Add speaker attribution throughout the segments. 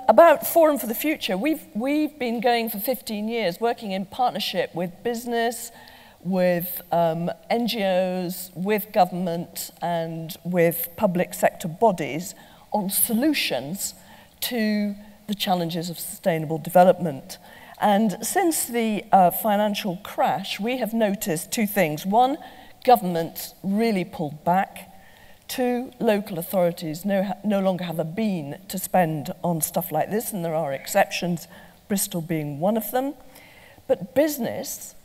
Speaker 1: about Forum for the Future, we've been going for 15 years, working in partnership with business, with NGOs, with government, and with public sector bodies on solutions to the challenges of sustainable development. And since the financial crash, we have noticed two things. One, government really pulled back. Two, local authorities no longer have a bean to spend on stuff like this, and there are exceptions, Bristol being one of them. But business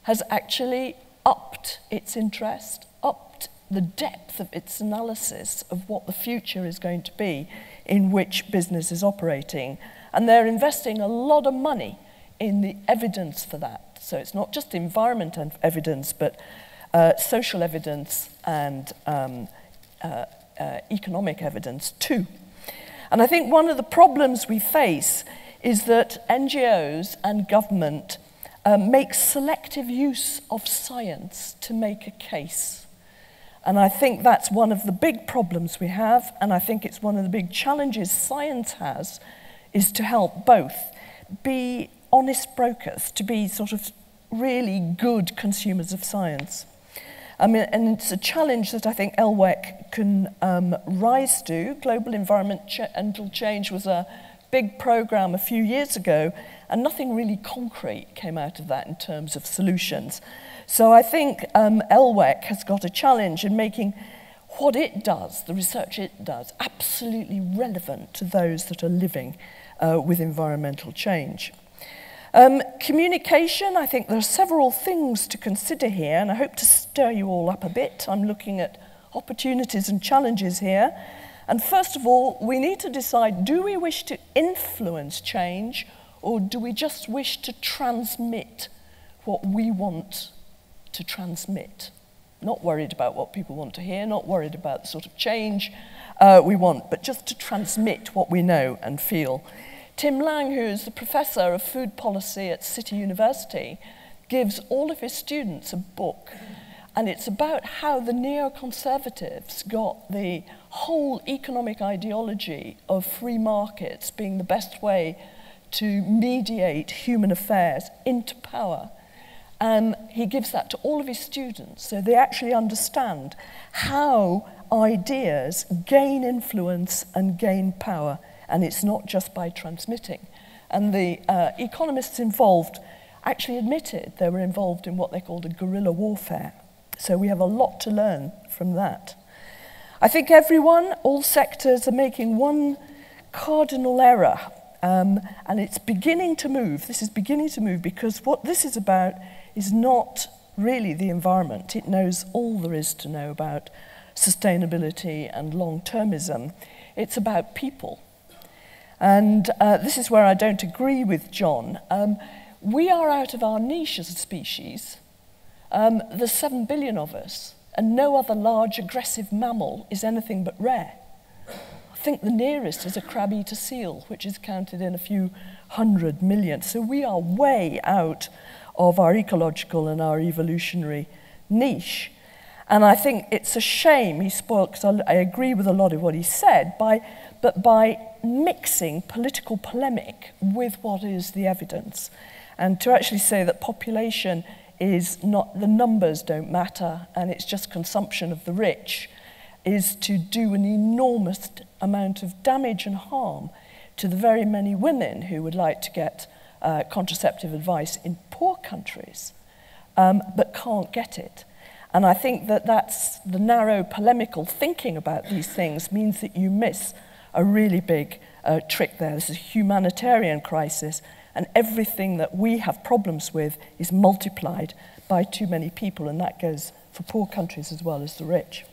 Speaker 1: has actually upped its interest, upped the depth of its analysis of what the future is going to be in which business is operating. And they're investing a lot of money in the evidence for that. So it's not just environmental evidence, but social evidence and economic evidence too. And I think one of the problems we face is that NGOs and government make selective use of science to make a case. And I think that's one of the big problems we have, and I think it's one of the big challenges science has, is to help both be honest brokers, to be sort of really good consumers of science. I mean, and it's a challenge that I think LWEC can rise to. Global Environmental Change was a big program a few years ago, and nothing really concrete came out of that in terms of solutions. So I think LWEC has got a challenge in making what it does, the research it does, absolutely relevant to those that are living with environmental change. Communication, I think there are several things to consider here, and I hope to stir you all up a bit. I'm looking at opportunities and challenges here. And first of all, we need to decide, do we wish to influence change, or do we just wish to transmit what we want to transmit? Not worried about what people want to hear, not worried about the sort of change we want, but just to transmit what we know and feel. Tim Lang, who is the professor of food policy at City University, gives all of his students a book, and it's about how the neoconservatives got the whole economic ideology of free markets being the best way to mediate human affairs into power. And he gives that to all of his students, so they actually understand how ideas gain influence and gain power. And it's not just by transmitting. And the economists involved actually admitted they were involved in what they called a guerrilla warfare. So we have a lot to learn from that. I think everyone, all sectors, are making one cardinal error. And it's beginning to move. This is beginning to move because what this is about is not really the environment. It knows all there is to know about sustainability and long-termism. It's about people. And this is where I don't agree with John. We are out of our niche as a species. There's 7 billion of us, and no other large aggressive mammal is anything but rare. I think the nearest is a crab-eater seal, which is counted in a few 100 million. So we are way out of our ecological and our evolutionary niche. And I think it's a shame he spoke, because I agree with a lot of what he said, but by mixing political polemic with what is the evidence. And to actually say that population is not, the numbers don't matter, and it's just consumption of the rich, is to do an enormous amount of damage and harm to the very many women who would like to get contraceptive advice in poor countries, but can't get it. And I think that that's the narrow polemical thinking about these things means that you miss a really big trick there. This is a humanitarian crisis, and everything that we have problems with is multiplied by too many people, and that goes for poor countries as well as the rich.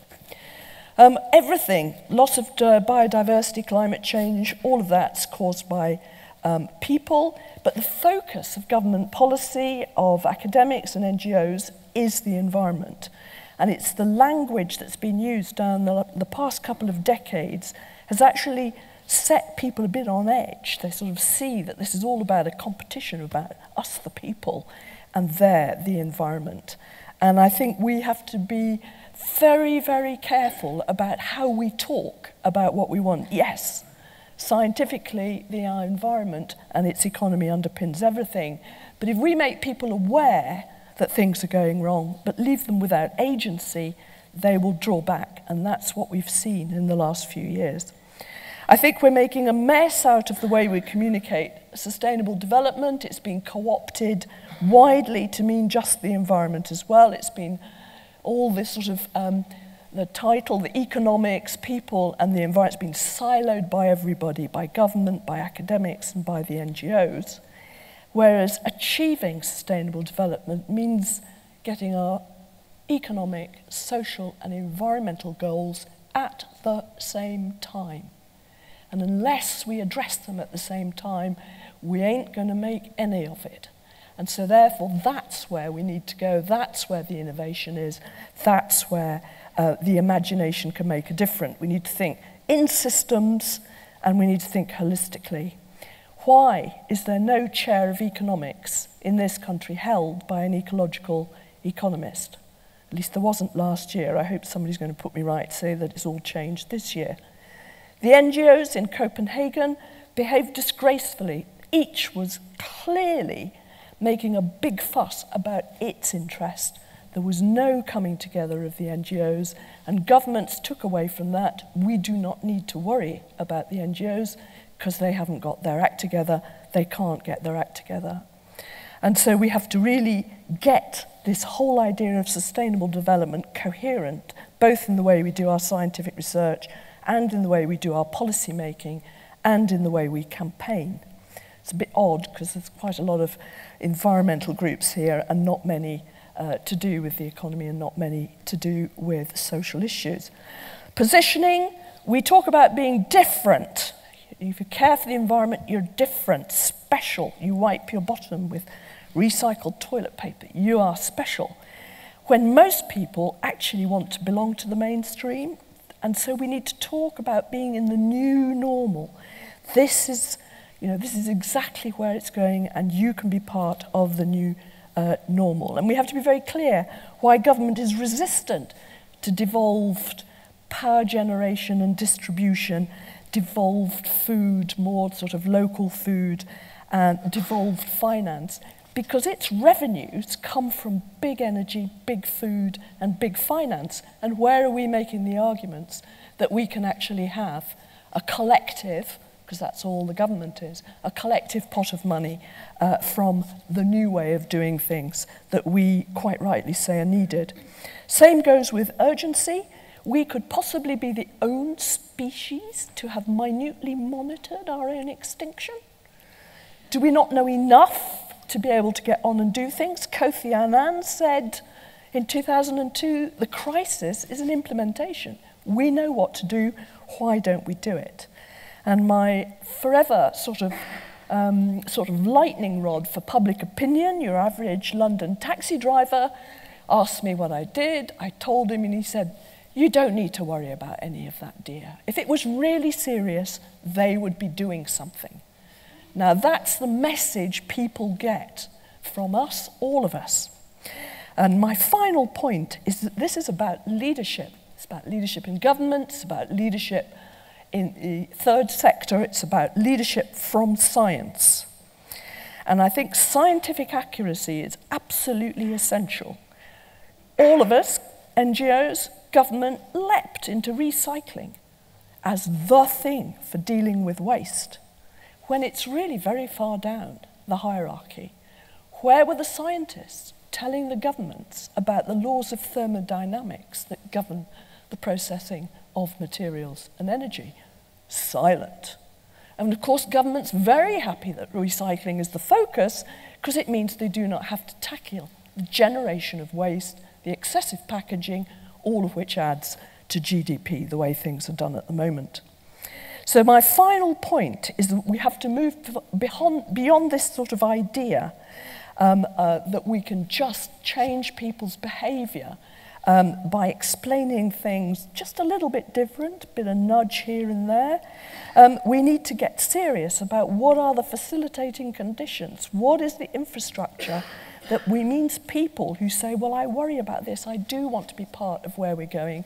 Speaker 1: Everything, loss of biodiversity, climate change, all of that's caused by people, but the focus of government policy, of academics and NGOs is the environment. And it's the language that's been used down the past couple of decades has actually set people a bit on edge. They sort of see that this is all about a competition about us, the people, and the environment. And I think we have to be very, very careful about how we talk about what we want. Yes, Scientifically, our environment and its economy underpins everything. But if we make people aware that things are going wrong, but leave them without agency, they will draw back. And that's what we've seen in the last few years. I think we're making a mess out of the way we communicate sustainable development. It's been co-opted widely to mean just the environment as well. It's been all this sort of, the title, the economics, people, and the environment's been siloed by everybody, by government, by academics, and by the NGOs. Whereas achieving sustainable development means getting our economic, social, and environmental goals at the same time. And unless we address them at the same time, we ain't going to make any of it. And so therefore, that's where we need to go. That's where the innovation is. That's where the imagination can make a difference. We need to think in systems, and we need to think holistically. Why is there no chair of economics in this country held by an ecological economist? At least there wasn't last year. I hope somebody's going to put me right, say that it's all changed this year. The NGOs in Copenhagen behaved disgracefully. Each was clearly making a big fuss about its interest. There was no coming together of the NGOs, and governments took away from that. We do not need to worry about the NGOs because they haven't got their act together. They can't get their act together. And so we have to really get this whole idea of sustainable development coherent, both in the way we do our scientific research and in the way we do our policy making and in the way we campaign. It's a bit odd because there's quite a lot of environmental groups here and not many to do with the economy and not many to do with social issues. Positioning, we talk about being different. If you care for the environment, you're different, special. You wipe your bottom with recycled toilet paper. You are special. When most people actually want to belong to the mainstream, and so we need to talk about being in the new normal. This is exactly where it's going, and you can be part of the new normal. And we have to be very clear why government is resistant to devolved power generation and distribution, devolved food, more sort of local food, and devolved finance, because its revenues come from big energy, big food, and big finance. And where are we making the arguments that we can actually have a collective, because that's all the government is, a collective pot of money from the new way of doing things that we quite rightly say are needed. Same goes with urgency. We could possibly be the only species to have minutely monitored our own extinction. Do we not know enough to be able to get on and do things? Kofi Annan said in 2002, the crisis is an implementation. We know what to do, why don't we do it? And my forever sort of lightning rod for public opinion, your average London taxi driver, asked me what I did. I told him, and he said, you don't need to worry about any of that, dear. If it was really serious, they would be doing something. Now, that's the message people get from us, all of us. And my final point is that this is about leadership. It's about leadership in government, it's about leadership in the third sector, it's about leadership from science. And I think scientific accuracy is absolutely essential. All of us, NGOs, government, leapt into recycling as the thing for dealing with waste, when it's really very far down the hierarchy. Where were the scientists telling the governments about the laws of thermodynamics that govern the processing of materials and energy? Silent. And of course, government's very happy that recycling is the focus because it means they do not have to tackle the generation of waste, the excessive packaging, all of which adds to GDP, the way things are done at the moment. So my final point is that we have to move beyond this sort of idea that we can just change people's behaviour by explaining things just a little bit different, a bit of nudge here and there. We need to get serious about what are the facilitating conditions, what is the infrastructure that we means people who say, well, I worry about this, I do want to be part of where we're going,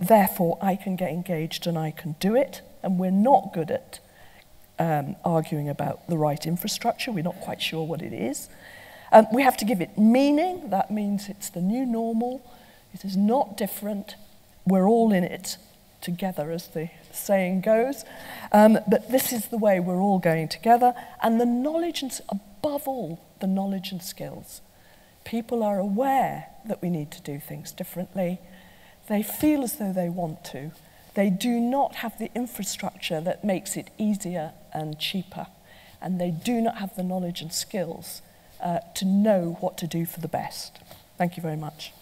Speaker 1: therefore I can get engaged and I can do it. and we're not good at arguing about the right infrastructure. We're not quite sure what it is. We have to give it meaning. That means it's the new normal. It is not different. We're all in it together, as the saying goes. But this is the way we're all going together. And the knowledge, and above all, the knowledge and skills. People are aware that we need to do things differently. They feel as though they want to. They do not have the infrastructure that makes it easier and cheaper. And they do not have the knowledge and skills to know what to do for the best. Thank you very much.